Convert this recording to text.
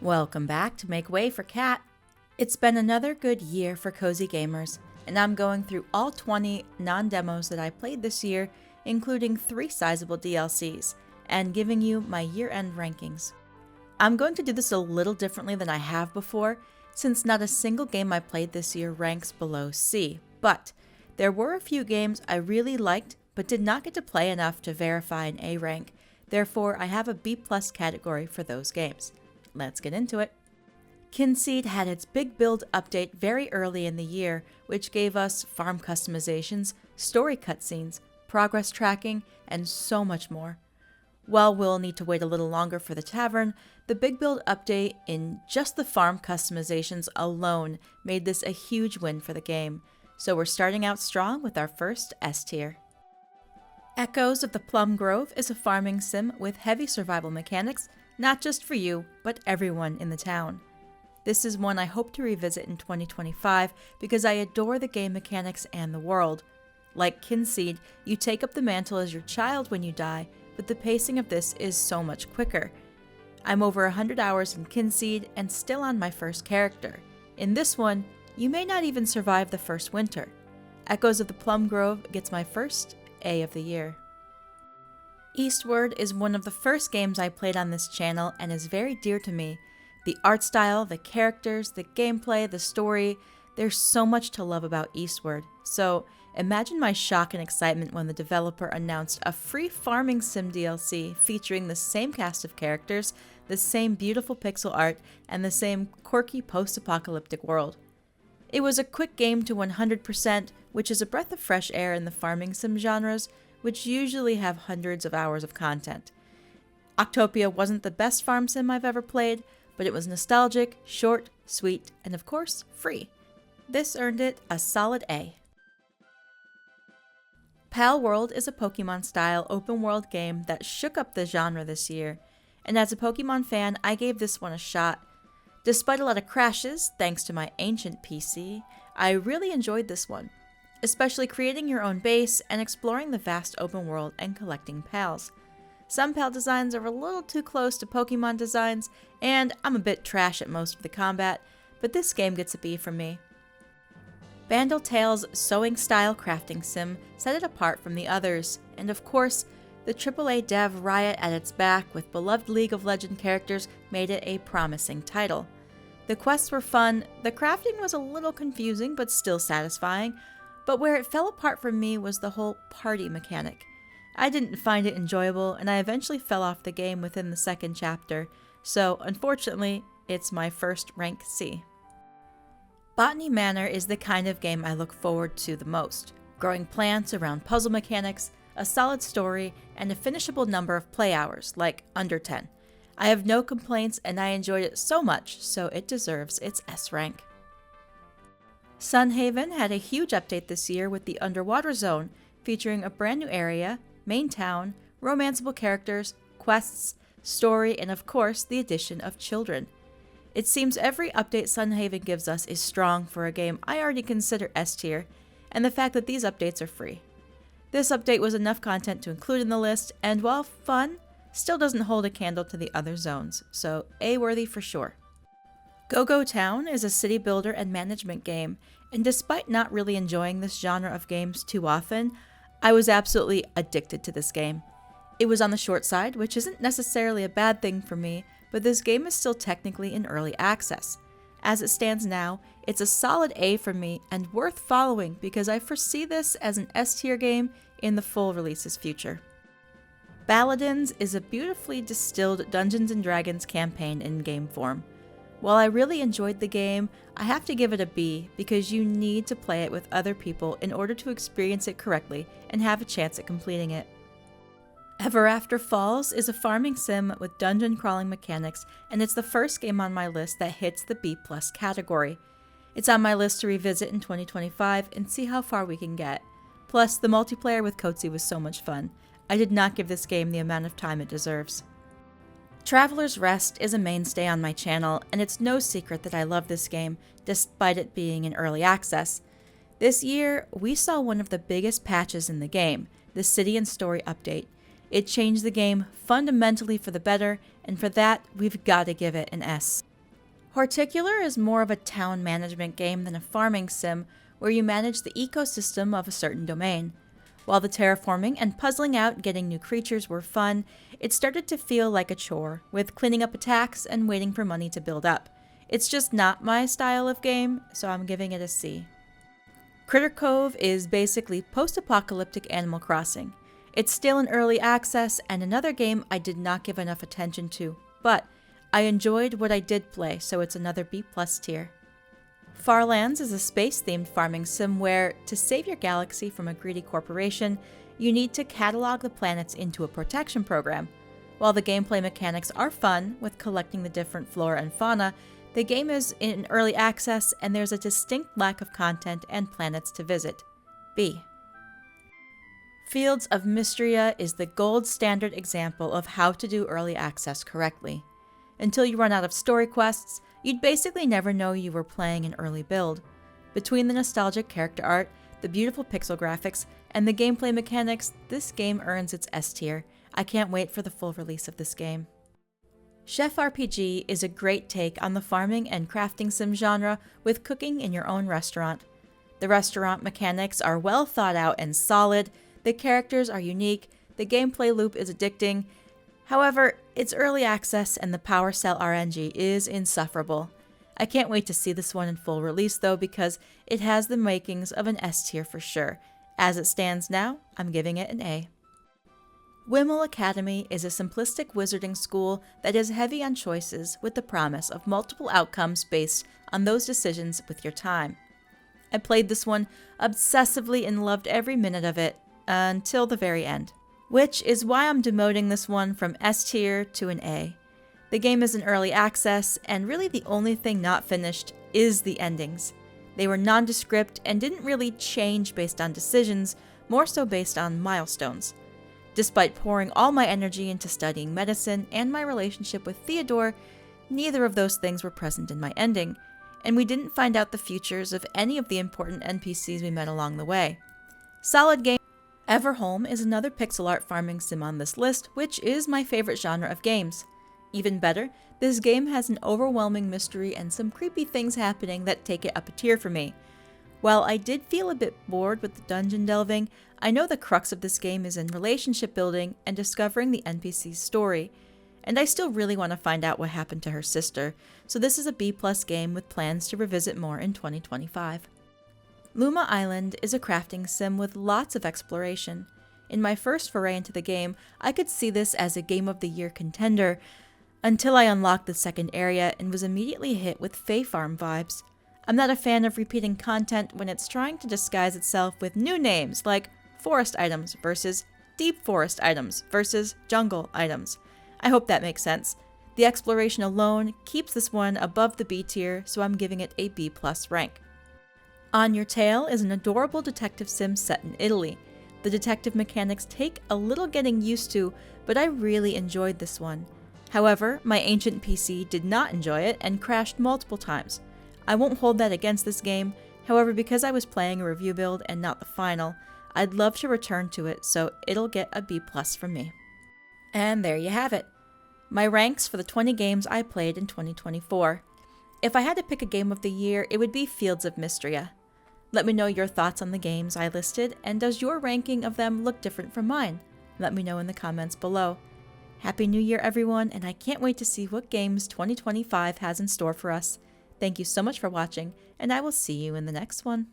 Welcome back to Make Way for Cat. It's been another good year for cozy gamers, and I'm going through all 20 non-demos that I played this year, including 3 sizable DLCs, and giving you my year-end rankings. I'm going to do this a little differently than I have before, since not a single game I played this year ranks below C, but there were a few games I really liked but did not get to play enough to verify an A rank. Therefore, I have a B+ category for those games. Let's get into it. Kinseed had its big build update very early in the year, which gave us farm customizations, story cutscenes, progress tracking, and so much more. While we'll need to wait a little longer for the tavern, the big build update in just the farm customizations alone made this a huge win for the game, so we're starting out strong with our first S tier. Echoes of the Plum Grove is a farming sim with heavy survival mechanics, not just for you, but everyone in the town. This is one I hope to revisit in 2025 because I adore the game mechanics and the world. Like Kinseed, you take up the mantle as your child when you die, but the pacing of this is so much quicker. I'm over 100 hours in Kinseed and still on my first character. In this one, you may not even survive the first winter. Echoes of the Plum Grove gets my first A of the year. Eastward is one of the first games I played on this channel and is very dear to me. The art style, the characters, the gameplay, the story, there's so much to love about Eastward. So imagine my shock and excitement when the developer announced a free farming sim DLC featuring the same cast of characters, the same beautiful pixel art, and the same quirky post-apocalyptic world. It was a quick game to 100%, which is a breath of fresh air in the farming sim genres, which usually have hundreds of hours of content. Octopia wasn't the best farm sim I've ever played, but it was nostalgic, short, sweet, and of course, free. This earned it a solid A. Pal World is a Pokemon-style open-world game that shook up the genre this year, and as a Pokemon fan, I gave this one a shot. Despite a lot of crashes, thanks to my ancient PC, I really enjoyed this one, especially creating your own base and exploring the vast open world and collecting pals. Some pal designs are a little too close to Pokemon designs, and I'm a bit trash at most of the combat, but this game gets a B from me. Bandle Tale's sewing-style crafting sim set it apart from the others, and of course, the AAA dev Riot at its back with beloved League of Legends characters made it a promising title. The quests were fun, the crafting was a little confusing but still satisfying, but where it fell apart for me was the whole party mechanic. I didn't find it enjoyable, and I eventually fell off the game within the second chapter, so unfortunately, it's my first rank C. Botney Manor is the kind of game I look forward to the most, growing plants around puzzle mechanics, a solid story, and a finishable number of play hours, like under 10. I have no complaints and I enjoyed it so much, so it deserves its S rank. Sunhaven had a huge update this year with the Underwater Zone, featuring a brand new area, main town, romanceable characters, quests, story, and of course the addition of children. It seems every update Sunhaven gives us is strong for a game I already consider S tier, and the fact that these updates are free. This update was enough content to include in the list, and while fun, still doesn't hold a candle to the other zones, so A-worthy for sure. Goo Town is a city builder and management game, and despite not really enjoying this genre of games too often, I was absolutely addicted to this game. It was on the short side, which isn't necessarily a bad thing for me, but this game is still technically in early access. As it stands now, it's a solid A for me and worth following because I foresee this as an S tier game in the full release's future. Balladins is a beautifully distilled Dungeons & Dragons campaign in game form. While I really enjoyed the game, I have to give it a B because you need to play it with other people in order to experience it correctly and have a chance at completing it. Ever After Falls is a farming sim with dungeon crawling mechanics, and it's the first game on my list that hits the B+ category. It's on my list to revisit in 2025 and see how far we can get. Plus, the multiplayer with Kotzy was so much fun. I did not give this game the amount of time it deserves. Traveler's Rest is a mainstay on my channel, and it's no secret that I love this game, despite it being in early access. This year, we saw one of the biggest patches in the game, the City and Story update. It changed the game fundamentally for the better, and for that, we've got to give it an S. Particular is more of a town management game than a farming sim where you manage the ecosystem of a certain domain. While the terraforming and puzzling out getting new creatures were fun, it started to feel like a chore, with cleaning up attacks and waiting for money to build up. It's just not my style of game, so I'm giving it a C. Critter Cove is basically post-apocalyptic Animal Crossing. It's still in early access and another game I did not give enough attention to, but I enjoyed what I did play, so it's another B+ tier. Farlands is a space-themed farming sim where, to save your galaxy from a greedy corporation, you need to catalog the planets into a protection program. While the gameplay mechanics are fun, with collecting the different flora and fauna, the game is in early access and there's a distinct lack of content and planets to visit. B. Fields of Mystera is the gold standard example of how to do early access correctly. Until you run out of story quests, you'd basically never know you were playing an early build. Between the nostalgic character art, the beautiful pixel graphics, and the gameplay mechanics, this game earns its S tier. I can't wait for the full release of this game. Chef RPG is a great take on the farming and crafting sim genre with cooking in your own restaurant. The restaurant mechanics are well thought out and solid, the characters are unique, the gameplay loop is addicting. However, it's early access and the Power Cell RNG is insufferable. I can't wait to see this one in full release though because it has the makings of an S tier for sure. As it stands now, I'm giving it an A. WIML Academy is a simplistic wizarding school that is heavy on choices with the promise of multiple outcomes based on those decisions with your time. I played this one obsessively and loved every minute of it until the very end, which is why I'm demoting this one from S tier to an A. The game is in early access, and really the only thing not finished is the endings. They were nondescript and didn't really change based on decisions, more so based on milestones. Despite pouring all my energy into studying medicine and my relationship with Theodore, neither of those things were present in my ending, and we didn't find out the futures of any of the important NPCs we met along the way. Solid game. Everol is another pixel art farming sim on this list, which is my favorite genre of games. Even better, this game has an overwhelming mystery and some creepy things happening that take it up a tier for me. While I did feel a bit bored with the dungeon delving, I know the crux of this game is in relationship building and discovering the NPC's story, and I still really want to find out what happened to her sister, so this is a B+ game with plans to revisit more in 2025. Luma Island is a crafting sim with lots of exploration. In my first foray into the game, I could see this as a Game of the Year contender, until I unlocked the second area and was immediately hit with Fae Farm vibes. I'm not a fan of repeating content when it's trying to disguise itself with new names like forest items versus deep forest items versus jungle items. I hope that makes sense. The exploration alone keeps this one above the B tier, so I'm giving it a B+ rank. On Your Tail is an adorable detective sim set in Italy. The detective mechanics take a little getting used to, but I really enjoyed this one. However, my ancient PC did not enjoy it and crashed multiple times. I won't hold that against this game, however because I was playing a review build and not the final, I'd love to return to it, so it'll get a B+ from me. And there you have it. My ranks for the 20 games I played in 2024. If I had to pick a game of the year, it would be Fields of Mystera. Let me know your thoughts on the games I listed, and does your ranking of them look different from mine? Let me know in the comments below. Happy New Year, everyone, and I can't wait to see what games 2025 has in store for us. Thank you so much for watching, and I will see you in the next one.